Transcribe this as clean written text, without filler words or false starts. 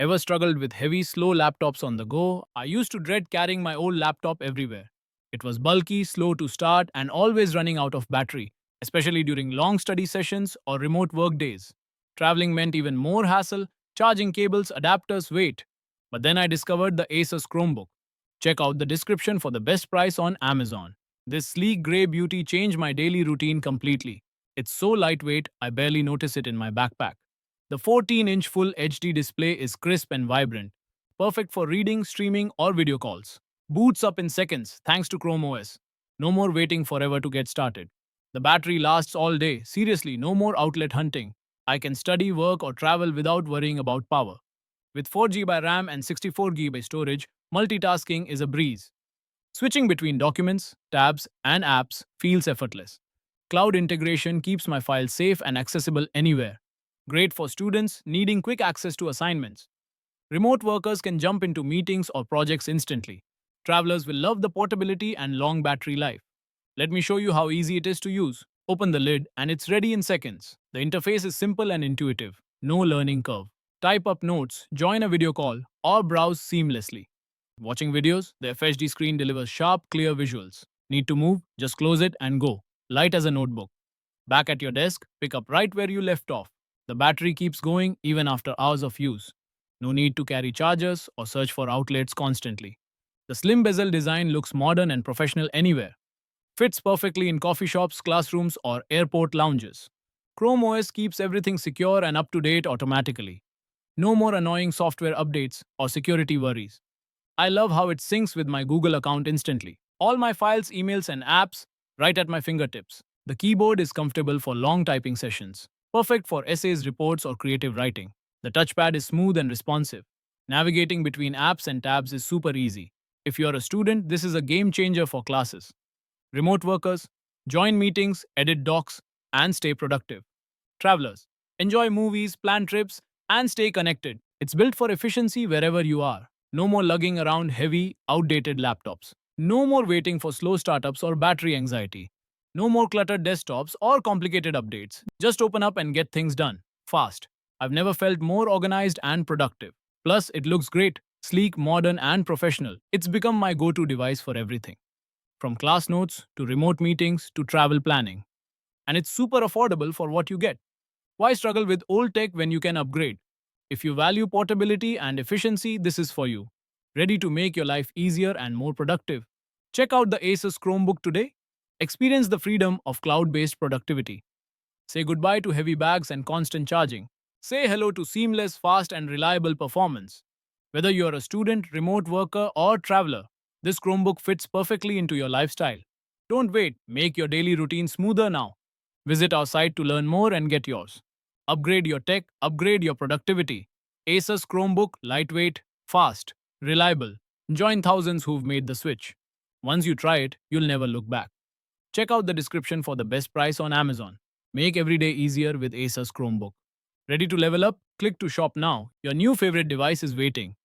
Ever struggled with heavy, slow laptops on the go? I used to dread carrying my old laptop everywhere. It was bulky, slow to start, and always running out of battery, especially during long study sessions or remote work days. Traveling meant even more hassle, charging cables, adapters, wait. But then I discovered the ASUS Chromebook. Check out the description for the best price on Amazon. This sleek grey beauty changed my daily routine completely. It's so lightweight, I barely notice it in my backpack. The 14-inch Full HD display is crisp and vibrant, perfect for reading, streaming, or video calls. Boots up in seconds thanks to Chrome OS. No more waiting forever to get started. The battery lasts all day. Seriously, no more outlet hunting. I can study, work, or travel without worrying about power. With 4 GB RAM and 64 GB storage, multitasking is a breeze. Switching between documents, tabs, and apps feels effortless. Cloud integration keeps my files safe and accessible anywhere. Great for students needing quick access to assignments. Remote workers can jump into meetings or projects instantly. Travelers will love the portability and long battery life. Let me show you how easy it is to use. Open the lid and it's ready in seconds. The interface is simple and intuitive. No learning curve. Type up notes, join a video call, or browse seamlessly. Watching videos, the FHD screen delivers sharp, clear visuals. Need to move? Just close it and go. Light as a notebook. Back at your desk, pick up right where you left off. The battery keeps going even after hours of use. No need to carry chargers or search for outlets constantly. The slim bezel design looks modern and professional anywhere. Fits perfectly in coffee shops, classrooms, or airport lounges. Chrome OS keeps everything secure and up to date automatically. No more annoying software updates or security worries. I love how it syncs with my Google account instantly. All my files, emails, and apps right at my fingertips. The keyboard is comfortable for long typing sessions, perfect for essays, reports, or creative writing. The touchpad is smooth and responsive. Navigating between apps and tabs is super easy. If you're a student, this is a game changer for classes. Remote workers, join meetings, edit docs, and stay productive. Travelers, enjoy movies, plan trips, and stay connected. It's built for efficiency wherever you are. No more lugging around heavy, outdated laptops. No more waiting for slow startups or battery anxiety. No more cluttered desktops or complicated updates. Just open up and get things done. Fast. I've never felt more organized and productive. Plus, it looks great, sleek, modern, and professional. It's become my go-to device for everything. From class notes to remote meetings to travel planning. And it's super affordable for what you get. Why struggle with old tech when you can upgrade? If you value portability and efficiency, this is for you. Ready to make your life easier and more productive? Check out the ASUS Chromebook today. Experience the freedom of cloud-based productivity. Say goodbye to heavy bags and constant charging. Say hello to seamless, fast, and reliable performance. Whether you're a student, remote worker, or traveler, this Chromebook fits perfectly into your lifestyle. Don't wait, make your daily routine smoother now. Visit our site to learn more and get yours. Upgrade your tech, upgrade your productivity. Asus Chromebook, lightweight, fast, reliable. Join thousands who've made the switch. Once you try it, you'll never look back. Check out the description for the best price on Amazon. Make every day easier with Asus Chromebook. Ready to level up? Click to shop now. Your new favorite device is waiting.